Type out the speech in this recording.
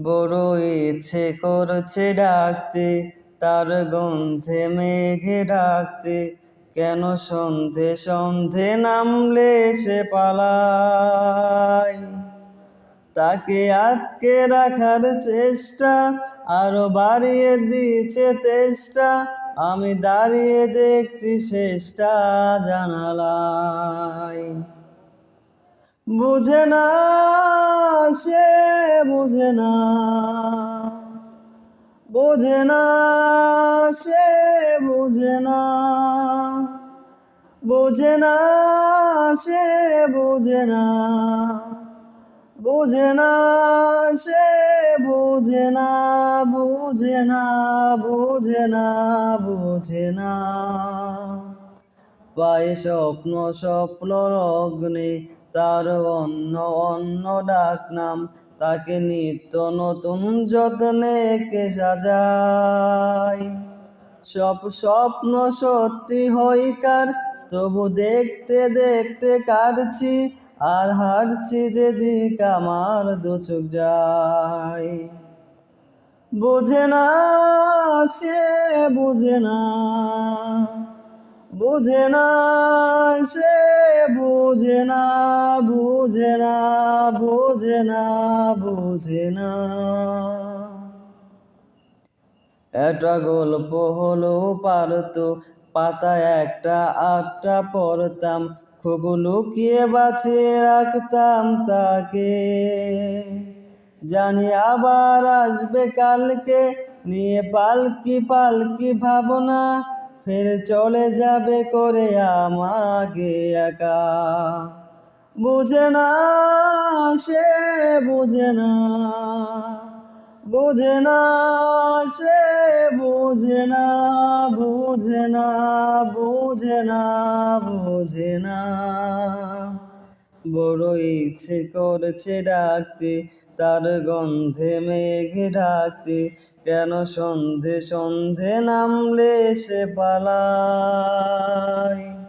বড় ইচ্ছে করছে ডাকতে, তার গন্ধে মেঘে ডাকতে। কেন সন্ধে সন্ধে নামলে সে পালায়। তাকে আটকে রাখার চেষ্টা আরো বাড়িয়ে দিচ্ছে তেষ্টা। আমি দাঁড়িয়ে দেখছি শেষটা জানালায়। বুঝে না সে, বুঝে না, বুঝে না সে, বুঝে না, বুঝে না সে, বুঝে না, বুঝে না সে, বুঝে না, বুঝে না, বুঝে না, বুঝে না। পায়ে স্বপ্ন স্বপ্ন অগ্নি, তার অন্য অন্য ডাক নাম। তাকে নিত্য নতুন যত্নে কে সাজায়। সব স্বপ্ন সত্যি হয় কার, তবু দেখতে দেখতে কাটছি আর হারছি যেদিক আমার দু চোখ যায়। বুঝে না সে, বুঝে না, বুঝে না সে, বুঝে না, বুঝে না, বুঝে না, বুঝে না। একটা গল্প হলো পারতো, পাতায় একটা আটটা পড়তাম। খুব লুকিয়ে বাঁচিয়ে রাখতাম তাকে। জানি আবার আসবে কালকে, নিয়ে পালকি পালকি ভাবনা। ফের চলে যাবে করে আমাকে একা। বুঝে না সে, বুঝে না, বুঝে না সে, বুঝে না, বুঝে না, বুঝে না, বুঝে না। বড় ইচ্ছে করছে ডাকতে, তার গন্ধে মেঘে ডাকতে। কেন সন্ধে সন্ধে নামলে সে পালায়।